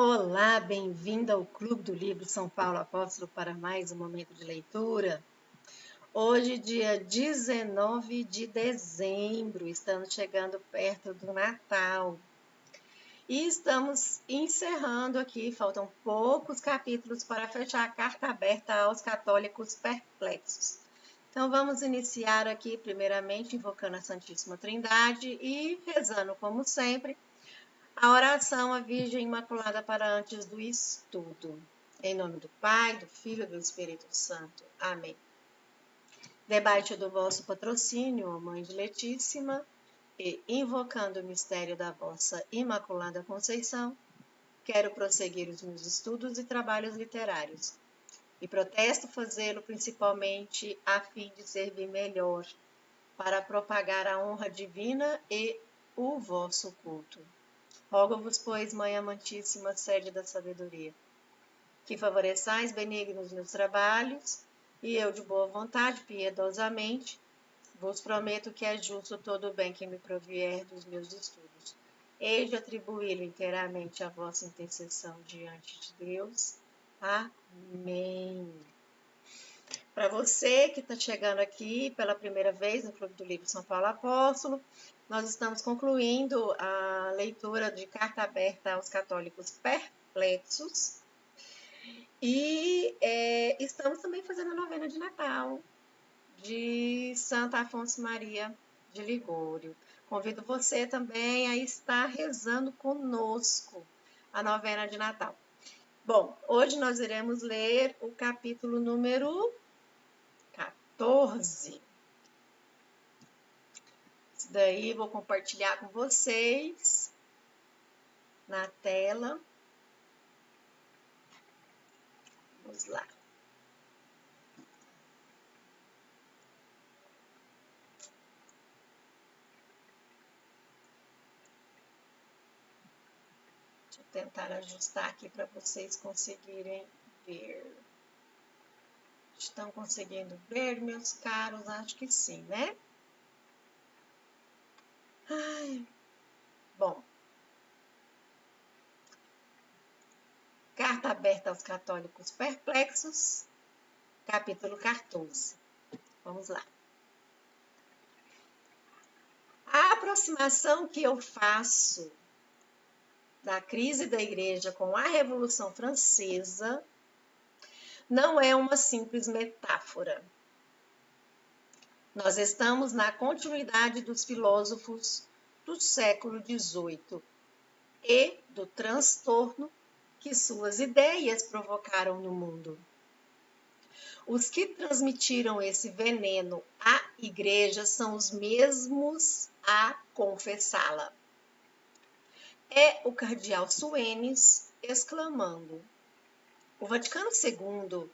Olá, bem-vindo ao Clube do Livro São Paulo Apóstolo para mais um momento de leitura. Hoje, dia 19 de dezembro, estamos chegando perto do Natal. E estamos encerrando aqui, faltam poucos capítulos para fechar a carta aberta aos católicos perplexos. Então vamos iniciar aqui, primeiramente, invocando a Santíssima Trindade e rezando, como sempre, a oração à Virgem Imaculada para antes do estudo. Em nome do Pai, do Filho e do Espírito Santo. Amém. Debaixo do vosso patrocínio, ó Mãe Diletíssima, e invocando o mistério da vossa Imaculada Conceição, quero prosseguir os meus estudos e trabalhos literários. E protesto fazê-lo principalmente a fim de servir melhor para propagar a honra divina e o vosso culto. Rogo-vos, pois, Mãe amantíssima, sede da sabedoria, que favoreçais benignos meus trabalhos, e eu, de boa vontade, piedosamente, vos prometo que é justo todo o bem que me provier dos meus estudos. Hei de atribuí-lo inteiramente à vossa intercessão diante de Deus. Amém. Para você que está chegando aqui pela primeira vez no Clube do Livro São Paulo Apóstolo, nós estamos concluindo a leitura de Carta Aberta aos Católicos Perplexos e estamos também fazendo a novena de Natal de Santa Afonso Maria de Ligório. Convido você também a estar rezando conosco a novena de Natal. Bom, hoje nós iremos ler o capítulo número 14. Isso daí vou compartilhar com vocês na tela. Vamos lá. Deixa eu tentar ajustar aqui para vocês conseguirem ver. Estão conseguindo ver, meus caros? Acho que sim, né? Ai, bom. Carta aberta aos católicos perplexos, capítulo 14. Vamos lá. A aproximação que eu faço da crise da Igreja com a Revolução Francesa não é uma simples metáfora. Nós estamos na continuidade dos filósofos do século XVIII e do transtorno que suas ideias provocaram no mundo. Os que transmitiram esse veneno à Igreja são os mesmos a confessá-la. É o cardeal Suenes exclamando: o Vaticano II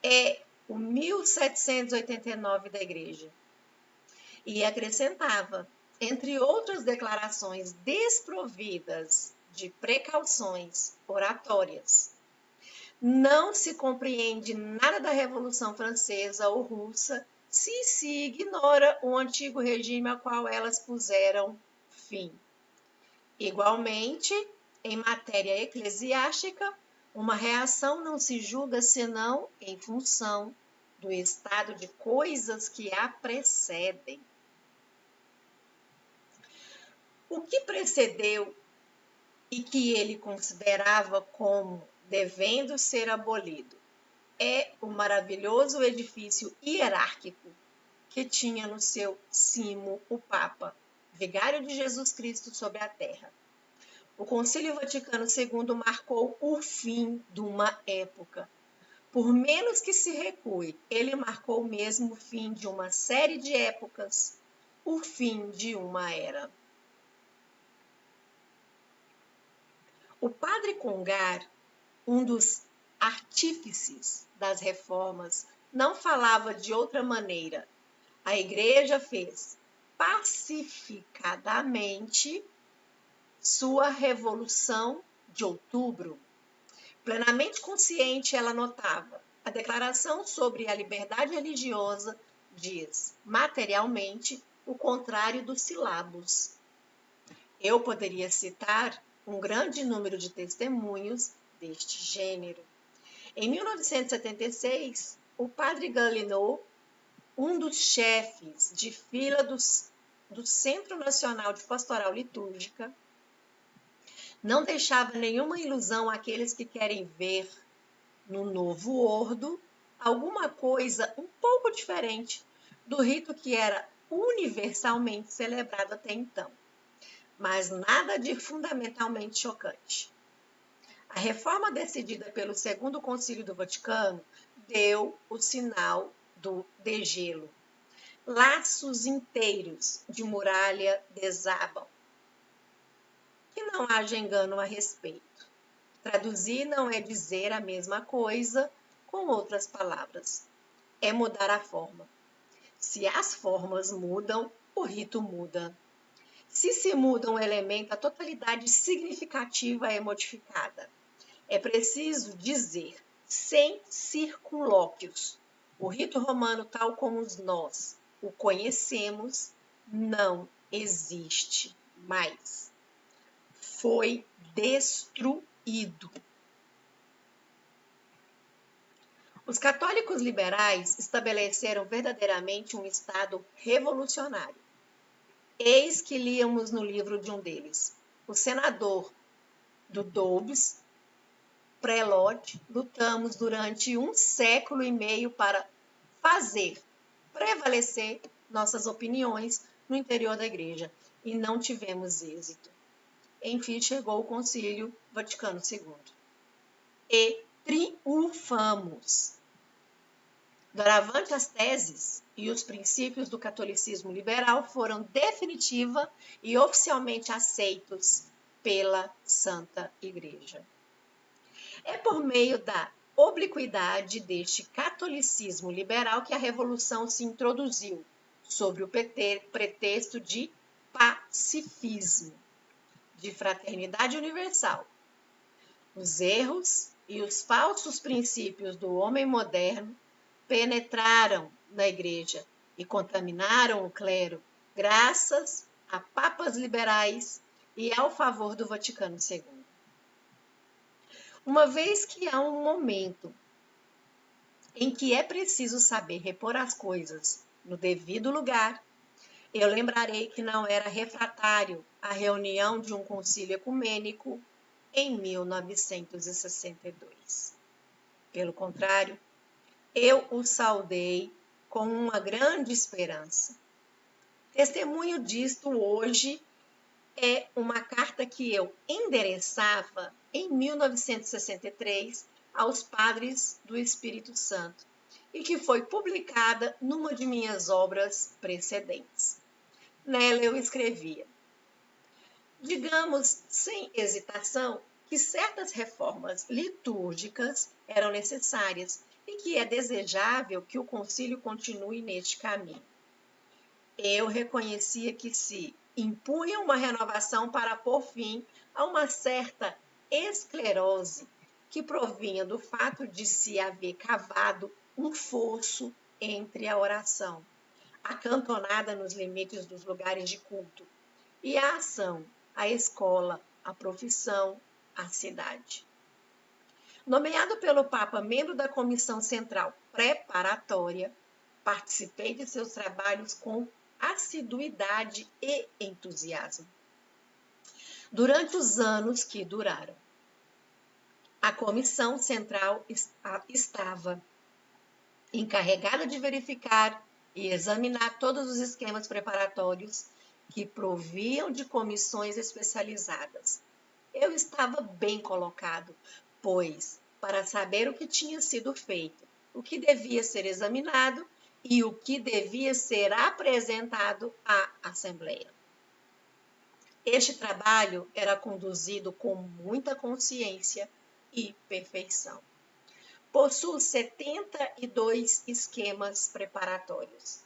é o 1789 da Igreja. E acrescentava, entre outras declarações desprovidas de precauções oratórias: não se compreende nada da Revolução Francesa ou Russa se ignora o antigo regime ao qual elas puseram fim. Igualmente, em matéria eclesiástica, uma reação não se julga senão em função do estado de coisas que a precedem. O que precedeu e que ele considerava como devendo ser abolido é o maravilhoso edifício hierárquico que tinha no seu cimo o Papa, vigário de Jesus Cristo sobre a terra. O Concílio Vaticano II marcou o fim de uma época. Por menos que se recue, ele marcou mesmo o fim de uma série de épocas, o fim de uma era. O padre Congar, um dos artífices das reformas, não falava de outra maneira. A Igreja fez pacificadamente sua Revolução de Outubro. Plenamente consciente, ela notava: a Declaração sobre a Liberdade Religiosa diz, materialmente, o contrário dos silabos. Eu poderia citar um grande número de testemunhos deste gênero. Em 1976, o padre Galindo, um dos chefes de fila do Centro Nacional de Pastoral Litúrgica, não deixava nenhuma ilusão àqueles que querem ver no novo ordo alguma coisa um pouco diferente do rito que era universalmente celebrado até então, mas nada de fundamentalmente chocante. A reforma decidida pelo Segundo Concílio do Vaticano deu o sinal do degelo. Laços inteiros de muralha desabam. Que não haja engano a respeito. Traduzir não é dizer a mesma coisa com outras palavras. É mudar a forma. Se as formas mudam, o rito muda. Se muda um elemento, a totalidade significativa é modificada. É preciso dizer, sem circunlóquios, o rito romano, tal como nós o conhecemos, não existe mais. Foi destruído. Os católicos liberais estabeleceram verdadeiramente um Estado revolucionário. Eis que líamos no livro de um deles. O senador do Doubs, Prelote, lutamos durante 1 século e meio para fazer prevalecer nossas opiniões no interior da igreja e não tivemos êxito. Enfim, chegou o Concílio Vaticano II e triunfamos. Doravante, as teses e os princípios do catolicismo liberal foram definitiva e oficialmente aceitos pela Santa Igreja. É por meio da obliquidade deste catolicismo liberal que a revolução se introduziu, sob o pretexto de pacifismo, de fraternidade universal. Os erros e os falsos princípios do homem moderno penetraram na igreja e contaminaram o clero, graças a papas liberais e ao favor do Vaticano II. Uma vez que há um momento em que é preciso saber repor as coisas no devido lugar, eu lembrarei que não era refratário à reunião de um concílio ecumênico em 1962. Pelo contrário, eu o saudei com uma grande esperança. Testemunho disto hoje é uma carta que eu endereçava em 1963 aos padres do Espírito Santo e que foi publicada numa de minhas obras precedentes. Nela eu escrevia: digamos sem hesitação que certas reformas litúrgicas eram necessárias e que é desejável que o concílio continue neste caminho. Eu reconhecia que se impunha uma renovação para pôr fim a uma certa esclerose que provinha do fato de se haver cavado um fosso entre a oração, acantonada nos limites dos lugares de culto, e a ação, a escola, a profissão, a cidade. Nomeado pelo Papa membro da Comissão Central Preparatória, participei de seus trabalhos com assiduidade e entusiasmo. Durante os anos que duraram, a Comissão Central estava encarregada de verificar e examinar todos os esquemas preparatórios que proviam de comissões especializadas. Eu estava bem colocado, pois, para saber o que tinha sido feito, o que devia ser examinado e o que devia ser apresentado à Assembleia. Este trabalho era conduzido com muita consciência e perfeição. Possuo 72 esquemas preparatórios.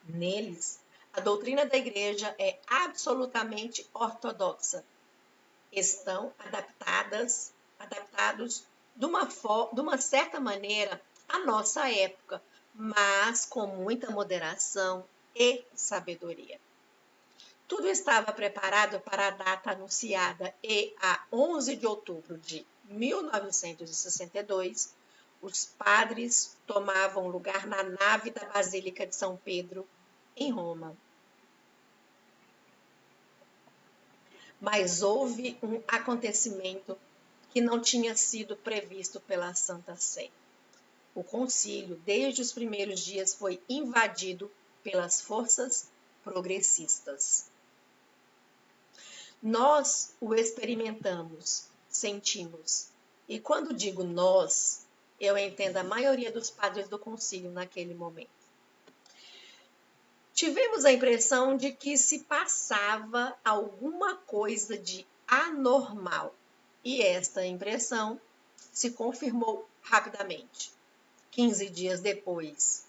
Neles, a doutrina da Igreja é absolutamente ortodoxa. Estão adaptados de uma certa maneira à nossa época, mas com muita moderação e sabedoria. Tudo estava preparado para a data anunciada e, a 11 de outubro de 1962, os padres tomavam lugar na nave da Basílica de São Pedro, em Roma. Mas houve um acontecimento que não tinha sido previsto pela Santa Sé. O concílio, desde os primeiros dias, foi invadido pelas forças progressistas. Nós o experimentamos, sentimos. E quando digo nós, eu entendo a maioria dos padres do concílio naquele momento. Tivemos a impressão de que se passava alguma coisa de anormal. E esta impressão se confirmou rapidamente. 15 dias depois,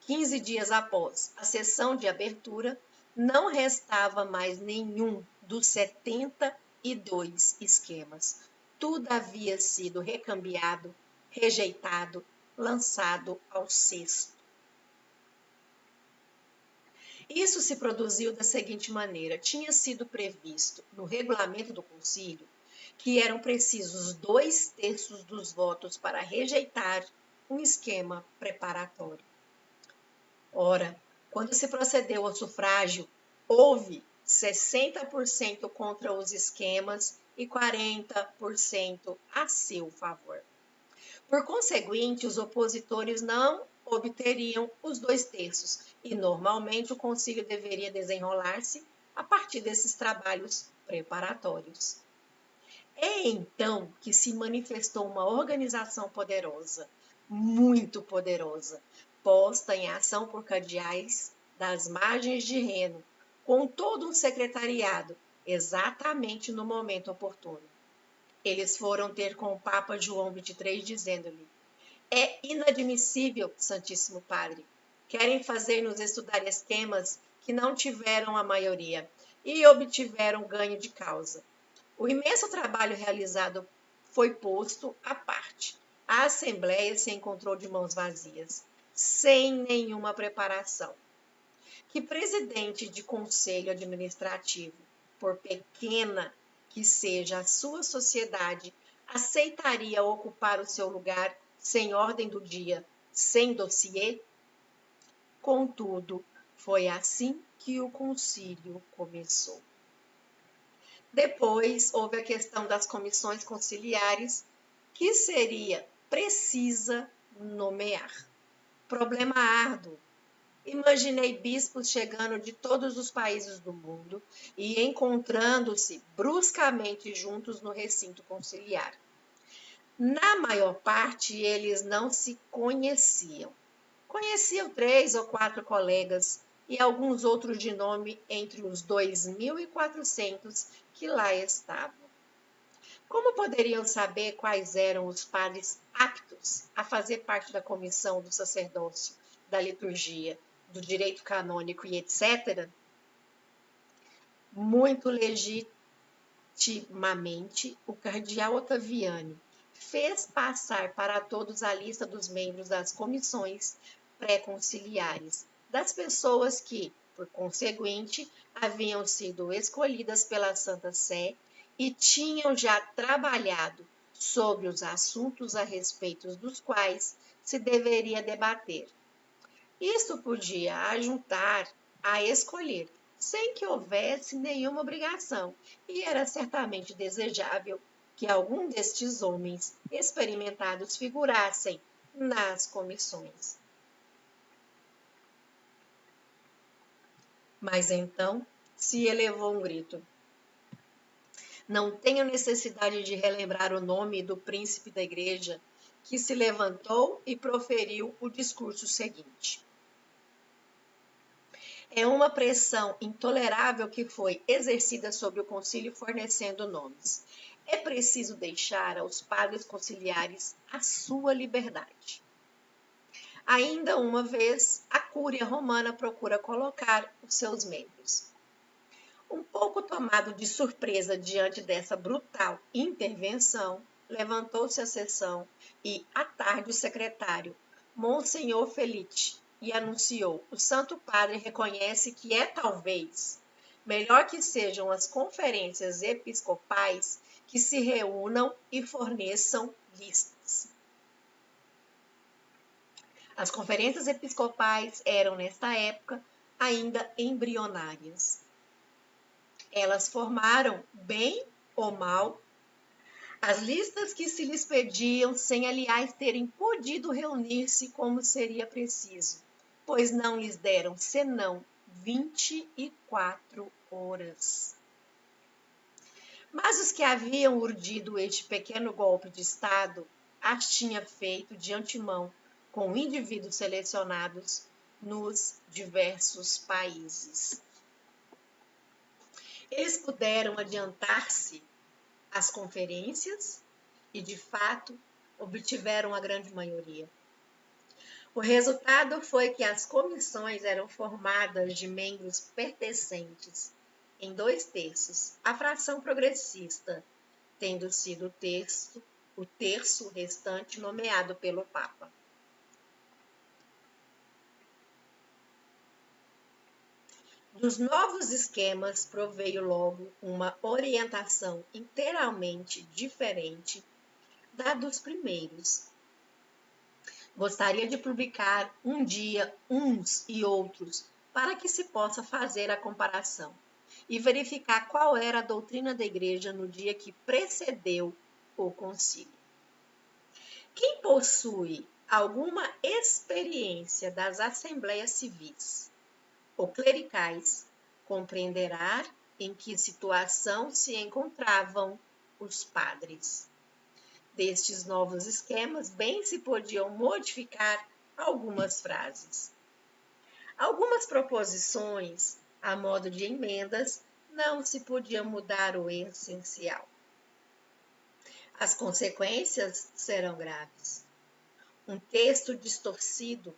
15 dias após a sessão de abertura, não restava mais nenhum dos 72 esquemas. Tudo havia sido recambiado, rejeitado, lançado ao cesto. Isso se produziu da seguinte maneira: tinha sido previsto no regulamento do concílio que eram precisos 2/3 dos votos para rejeitar um esquema preparatório. Ora, quando se procedeu ao sufrágio, houve 60% contra os esquemas e 40% a seu favor. Por conseguinte, os opositores não obteriam os 2/3 e, normalmente, o concílio deveria desenrolar-se a partir desses trabalhos preparatórios. É então que se manifestou uma organização poderosa, muito poderosa, posta em ação por cardeais das margens de Reno, com todo um secretariado, exatamente no momento oportuno. Eles foram ter com o Papa João XXIII, dizendo-lhe: é inadmissível, Santíssimo Padre. Querem fazer-nos estudar esquemas que não tiveram a maioria e obtiveram ganho de causa. O imenso trabalho realizado foi posto à parte. A Assembleia se encontrou de mãos vazias, sem nenhuma preparação. Que presidente de conselho administrativo, por pequena que seja a sua sociedade, aceitaria ocupar o seu lugar sem ordem do dia, sem dossiê? Contudo, foi assim que o concílio começou. Depois, houve a questão das comissões conciliares, que seria precisa nomear. Problema árduo. Imaginei bispos chegando de todos os países do mundo e encontrando-se bruscamente juntos no recinto conciliar. Na maior parte, eles não se conheciam. Conheciam 3 ou 4 colegas e alguns outros de nome entre os 2.400 que lá estavam. Como poderiam saber quais eram os padres aptos a fazer parte da comissão do sacerdócio, da liturgia, do direito canônico e etc.? Muito legitimamente, o cardeal Ottaviani fez passar para todos a lista dos membros das comissões pré-conciliares, das pessoas que, por conseguinte, haviam sido escolhidas pela Santa Sé e tinham já trabalhado sobre os assuntos a respeito dos quais se deveria debater. Isto podia ajudar a escolher, sem que houvesse nenhuma obrigação, e era certamente desejável que algum destes homens experimentados figurassem nas comissões. Mas então se elevou um grito. Não tenho necessidade de relembrar o nome do príncipe da igreja que se levantou e proferiu o discurso seguinte. É uma pressão intolerável que foi exercida sobre o concílio fornecendo nomes. É preciso deixar aos padres conciliares a sua liberdade. Ainda uma vez, a Cúria Romana procura colocar os seus membros. Um pouco tomado de surpresa diante dessa brutal intervenção, levantou-se a sessão e, à tarde, o secretário, Monsenhor Felice, e anunciou: o Santo Padre reconhece que é talvez Melhor que sejam as conferências episcopais que se reúnam e forneçam listas. As conferências episcopais eram, nesta época, ainda embrionárias. Elas formaram, bem ou mal, as listas que se lhes pediam, sem, aliás, terem podido reunir-se como seria preciso, pois não lhes deram senão 24 horas. Mas os que haviam urdido este pequeno golpe de Estado as tinha feito de antemão com indivíduos selecionados nos diversos países. Eles puderam adiantar-se às conferências e, de fato, obtiveram a grande maioria. O resultado foi que as comissões eram formadas de membros pertencentes, em 2/3, à fração progressista, tendo sido o terço restante nomeado pelo Papa. Dos novos esquemas proveio logo uma orientação inteiramente diferente da dos primeiros. Gostaria de publicar um dia uns e outros para que se possa fazer a comparação e verificar qual era a doutrina da Igreja no dia que precedeu o concílio. Quem possui alguma experiência das assembleias civis ou clericais compreenderá em que situação se encontravam os padres. Destes novos esquemas, bem se podiam modificar algumas frases. Algumas proposições, a modo de emendas, não se podia mudar o essencial. As consequências serão graves. Um texto distorcido,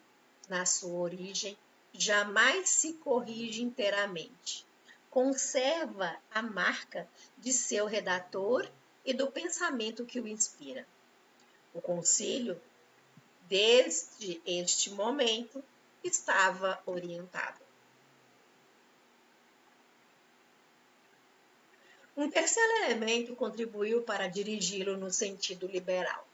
na sua origem, jamais se corrige inteiramente. Conserva a marca de seu redator e do pensamento que o inspira. O concílio, desde este momento, estava orientado. Um terceiro elemento contribuiu para dirigi-lo no sentido liberal.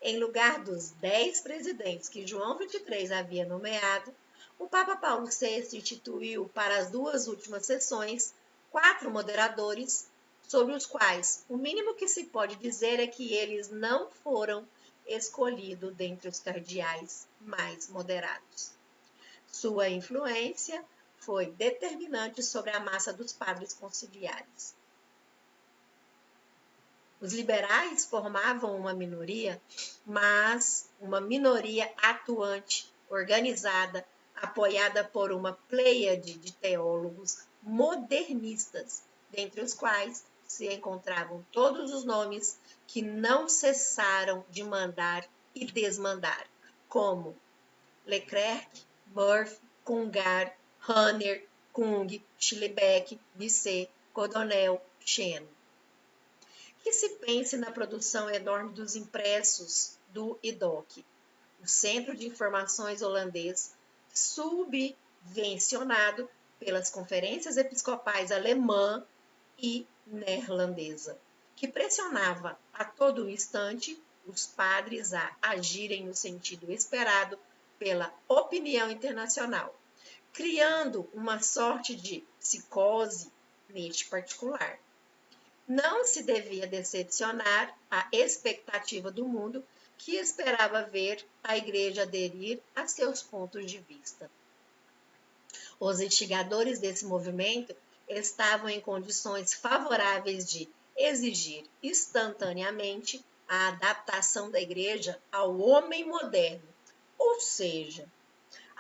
Em lugar dos 10 presidentes que João XXIII havia nomeado, o Papa Paulo VI instituiu para as 2 últimas sessões 4 moderadores, sobre os quais o mínimo que se pode dizer é que eles não foram escolhidos dentre os cardeais mais moderados. Sua influência foi determinante sobre a massa dos padres conciliares. Os liberais formavam uma minoria, mas uma minoria atuante, organizada, apoiada por uma pleiade de teólogos modernistas, dentre os quais se encontravam todos os nomes que não cessaram de mandar e desmandar, como Leclerc, Murphy, Congar, Hanner, Kung, Schillebeck, Bisset, Cordonel, Chen. Que se pense na produção enorme dos impressos do IDOC, o Centro de Informações holandês, subvencionado pelas conferências episcopais alemã e neerlandesa, que pressionava a todo instante os padres a agirem no sentido esperado pela opinião internacional, criando uma sorte de psicose neste particular. Não se devia decepcionar a expectativa do mundo que esperava ver a Igreja aderir a seus pontos de vista. Os instigadores desse movimento estavam em condições favoráveis de exigir instantaneamente a adaptação da Igreja ao homem moderno, ou seja,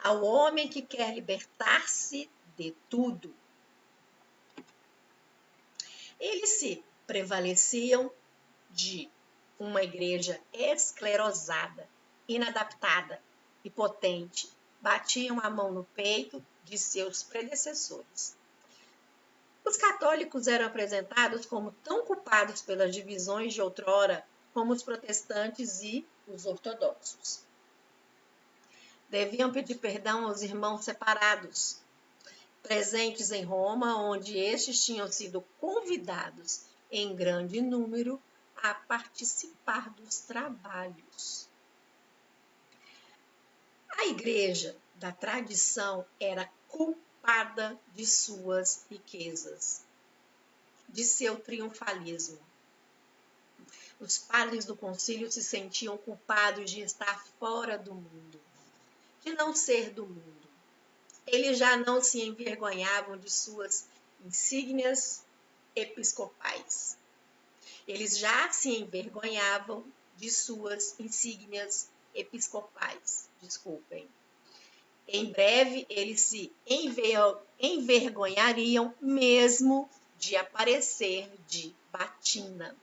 ao homem que quer libertar-se de tudo. Eles se prevaleciam de uma igreja esclerosada, inadaptada e potente, batiam a mão no peito de seus predecessores. Os católicos eram apresentados como tão culpados pelas divisões de outrora como os protestantes e os ortodoxos. Deviam pedir perdão aos irmãos separados. presentes em Roma, onde estes tinham sido convidados em grande número a participar dos trabalhos. A igreja da tradição era culpada de suas riquezas, de seu triunfalismo. Os padres do concílio se sentiam culpados de estar fora do mundo, de não ser do mundo. Eles já não se envergonhavam de suas insígnias episcopais. Eles já se envergonhavam de suas insígnias episcopais. Desculpem. Em breve, eles se envergonhariam mesmo de aparecer de batina.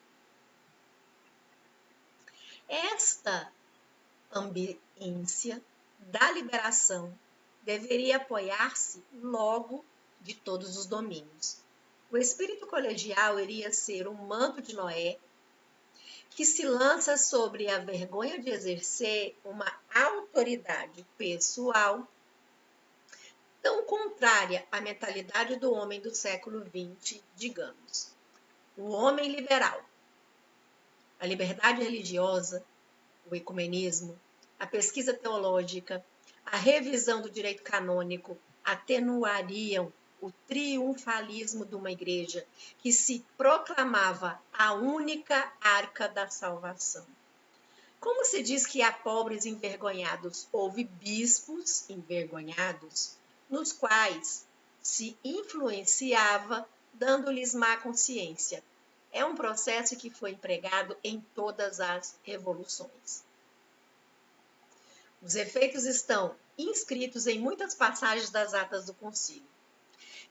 Esta ambiência da liberação deveria apoiar-se logo de todos os domínios. O espírito colegial iria ser um manto de Noé que se lança sobre a vergonha de exercer uma autoridade pessoal tão contrária à mentalidade do homem do século XX, digamos. O homem liberal, a liberdade religiosa, o ecumenismo, a pesquisa teológica, a revisão do direito canônico atenuariam o triunfalismo de uma igreja que se proclamava a única arca da salvação. Como se diz que há pobres envergonhados, houve bispos envergonhados, nos quais se influenciava, dando-lhes má consciência. É um processo que foi empregado em todas as revoluções. Os efeitos estão inscritos em muitas passagens das atas do concílio.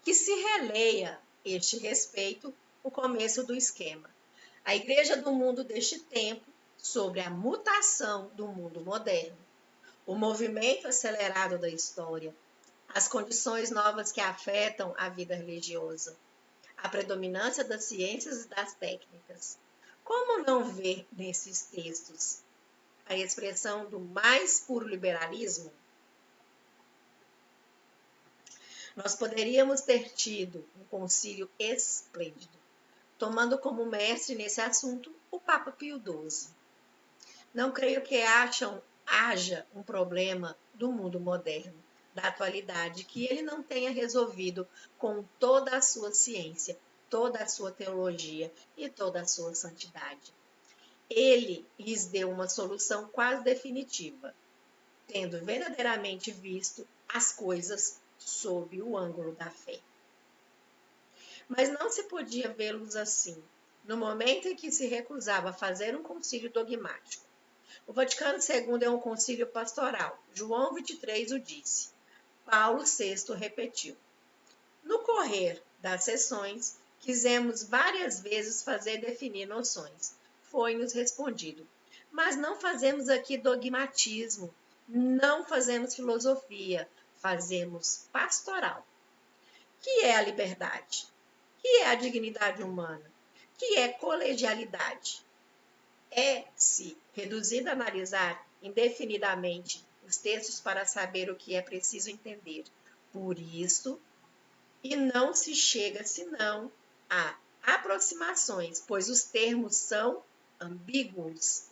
Que se releia este respeito o começo do esquema. A igreja do mundo deste tempo, sobre a mutação do mundo moderno, o movimento acelerado da história, as condições novas que afetam a vida religiosa, a predominância das ciências e das técnicas. Como não ver nesses textos a expressão do mais puro liberalismo? Nós poderíamos ter tido um concílio esplêndido, tomando como mestre nesse assunto o Papa Pio XII. Não creio que haja um problema do mundo moderno, da atualidade, que ele não tenha resolvido com toda a sua ciência, toda a sua teologia e toda a sua santidade. Ele lhes deu uma solução quase definitiva, tendo verdadeiramente visto as coisas sob o ângulo da fé. Mas não se podia vê-los assim, no momento em que se recusava a fazer um concílio dogmático. O Vaticano II é um concílio pastoral. João 23 o disse. Paulo VI repetiu. No correr das sessões, quisemos várias vezes fazer definir noções. Foi-nos respondido. Mas não fazemos aqui dogmatismo, não fazemos filosofia, fazemos pastoral. Que é a liberdade? Que é a dignidade humana? Que é colegialidade? É, se reduzido a analisar indefinidamente os textos para saber o que é preciso entender. Por isso, e não se chega senão a aproximações, pois os termos são ambíguos.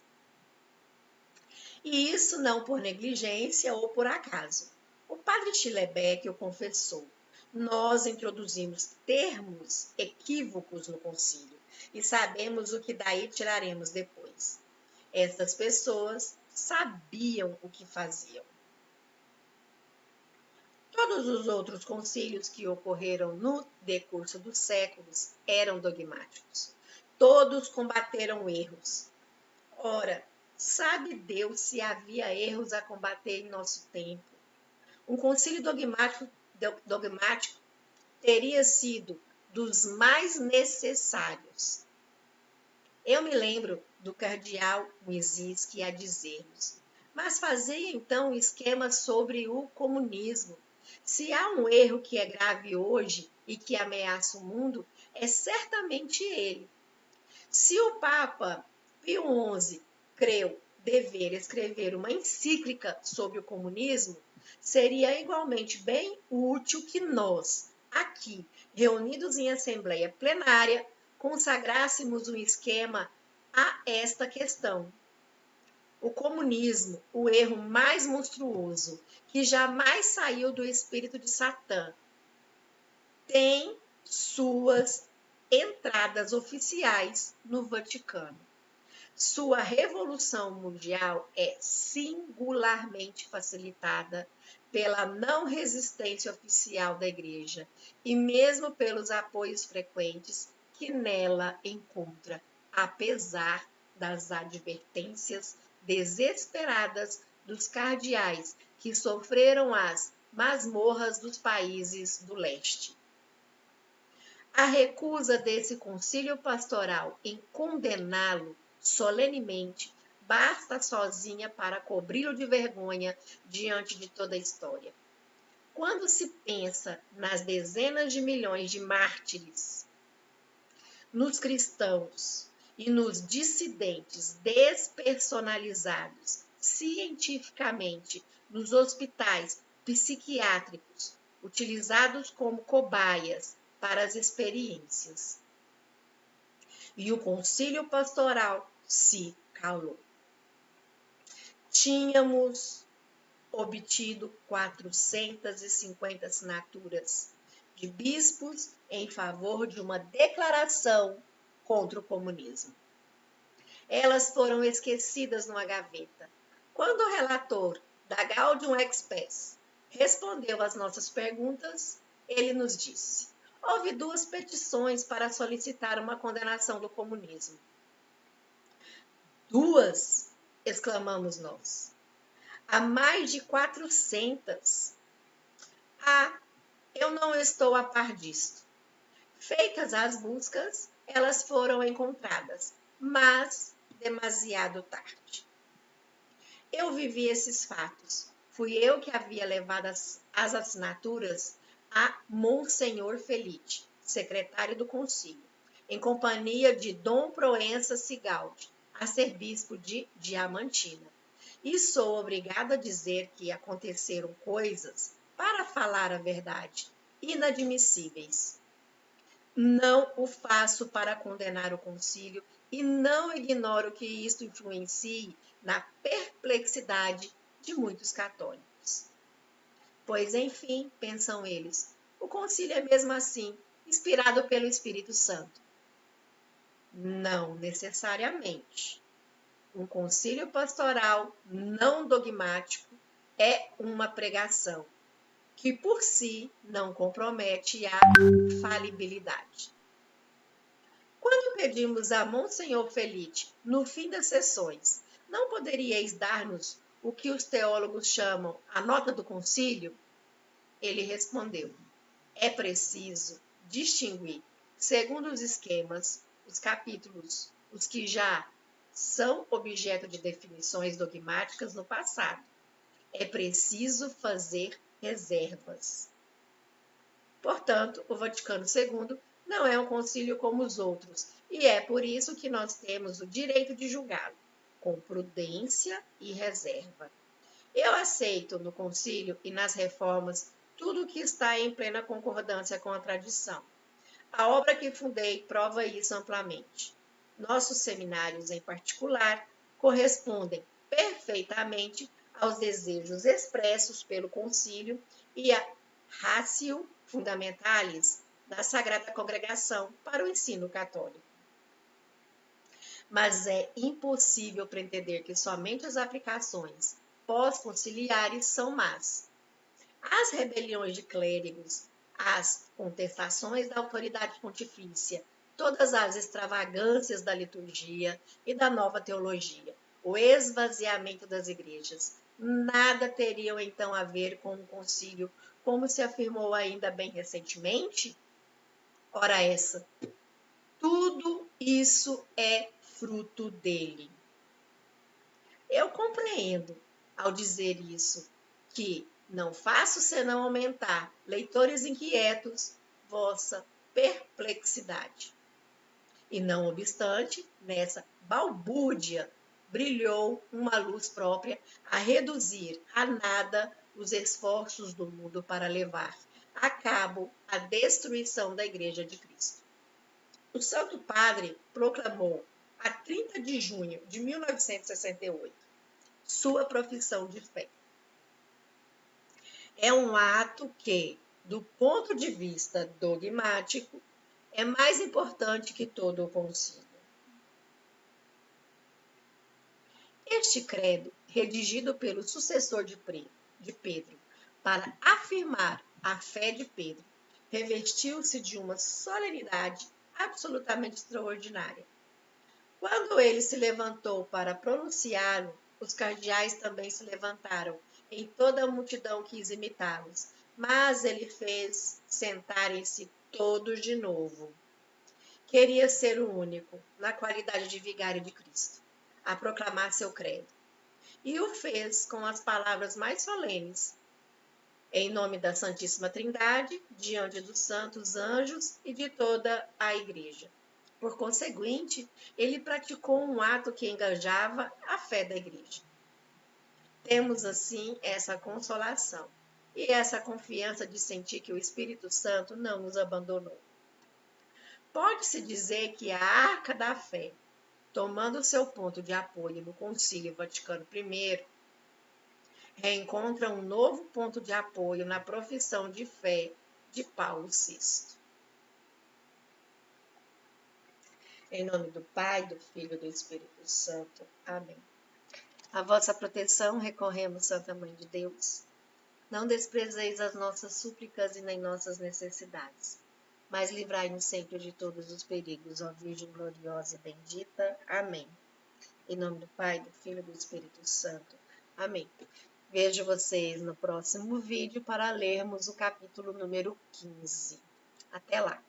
E isso não por negligência ou por acaso. O padre Schillebeck o confessou. Nós introduzimos termos equívocos no concílio e sabemos o que daí tiraremos depois. Estas pessoas sabiam o que faziam. Todos os outros concílios que ocorreram no decurso dos séculos eram dogmáticos. Todos combateram erros. Ora, sabe Deus se havia erros a combater em nosso tempo? Um concílio dogmático teria sido dos mais necessários. Eu me lembro do cardeal Muizinski a dizer-nos, mas fazei então um esquema sobre o comunismo. Se há um erro que é grave hoje e que ameaça o mundo, é certamente ele. Se o Papa Pio XI creu dever escrever uma encíclica sobre o comunismo, seria igualmente bem útil que nós, aqui, reunidos em assembleia plenária, consagrássemos um esquema a esta questão. O comunismo, o erro mais monstruoso, que jamais saiu do espírito de Satã, tem suas entradas oficiais no Vaticano. Sua revolução mundial é singularmente facilitada pela não resistência oficial da Igreja e mesmo pelos apoios frequentes que nela encontra, apesar das advertências desesperadas dos cardeais que sofreram as masmorras dos países do leste. A recusa desse concílio pastoral em condená-lo solenemente basta sozinha para cobri-lo de vergonha diante de toda a história. Quando se pensa nas dezenas de milhões de mártires, nos cristãos e nos dissidentes despersonalizados cientificamente nos hospitais psiquiátricos, utilizados como cobaias para as experiências. E o concílio pastoral se calou. Tínhamos obtido 450 assinaturas de bispos em favor de uma declaração contra o comunismo. Elas foram esquecidas numa gaveta. Quando o relator da Gaudium et Spes respondeu às nossas perguntas, ele nos disse: houve 2 petições para solicitar uma condenação do comunismo. 2? Exclamamos nós. Há mais de 400. Eu não estou a par disto. Feitas as buscas, elas foram encontradas, mas demasiado tarde. Eu vivi esses fatos. Fui eu que havia levado as assinaturas a Monsenhor Felice, secretário do concílio, em companhia de Dom Proença Sigaldi, arcebispo de Diamantina. E sou obrigada a dizer que aconteceram coisas, para falar a verdade, inadmissíveis. Não o faço para condenar o concílio e não ignoro que isto influencie na perplexidade de muitos católicos. Pois, enfim, pensam eles, o concílio é mesmo assim, inspirado pelo Espírito Santo. Não necessariamente. Um concílio pastoral não dogmático é uma pregação que por si não compromete a falibilidade. Quando pedimos a Monsenhor Felice, no fim das sessões, não poderíeis dar-nos o que os teólogos chamam a nota do concílio? Ele respondeu: é preciso distinguir, segundo os esquemas, os capítulos, os que já são objeto de definições dogmáticas no passado. É preciso fazer reservas. Portanto, o Vaticano II não é um concílio como os outros, e é por isso que nós temos o direito de julgá-lo, com prudência e reserva. Eu aceito no concílio e nas reformas tudo o que está em plena concordância com a tradição. A obra que fundei prova isso amplamente. Nossos seminários, em particular, correspondem perfeitamente aos desejos expressos pelo concílio e a ratio fundamentalis da Sagrada Congregação para o ensino católico. Mas é impossível pretender que somente as aplicações pós-conciliares são más. As rebeliões de clérigos, as contestações da autoridade pontifícia, todas as extravagâncias da liturgia e da nova teologia, o esvaziamento das igrejas, nada teriam então a ver com o concílio, como se afirmou ainda bem recentemente? Ora essa, tudo isso é fruto dele. Eu compreendo, ao dizer isso, que não faço senão aumentar, leitores inquietos, vossa perplexidade. E não obstante, nessa balbúrdia brilhou uma luz própria a reduzir a nada os esforços do mundo para levar a cabo a destruição da Igreja de Cristo. O Santo Padre proclamou, a 30 de junho de 1968, sua profissão de fé. É um ato que, do ponto de vista dogmático, é mais importante que todo o concílio. Este credo, redigido pelo sucessor de Pedro, para afirmar a fé de Pedro, revestiu-se de uma solenidade absolutamente extraordinária. Quando ele se levantou para pronunciá-lo, os cardeais também se levantaram, em toda a multidão quis imitá-los, mas ele fez sentarem-se todos de novo. Queria ser o único, na qualidade de vigário de Cristo, a proclamar seu credo. E o fez com as palavras mais solenes, em nome da Santíssima Trindade, diante dos santos anjos e de toda a Igreja. Por conseguinte, ele praticou um ato que engajava a fé da Igreja. Temos, assim, essa consolação e essa confiança de sentir que o Espírito Santo não nos abandonou. Pode-se dizer que a Arca da Fé, tomando seu ponto de apoio no Concílio Vaticano I, reencontra um novo ponto de apoio na profissão de fé de Paulo VI. Em nome do Pai, do Filho e do Espírito Santo. Amém. A vossa proteção recorremos, Santa Mãe de Deus. Não desprezeis as nossas súplicas e nem nossas necessidades, mas livrai-nos sempre de todos os perigos, ó Virgem gloriosa e bendita. Amém. Em nome do Pai, do Filho e do Espírito Santo. Amém. Vejo vocês no próximo vídeo para lermos o capítulo número 15. Até lá!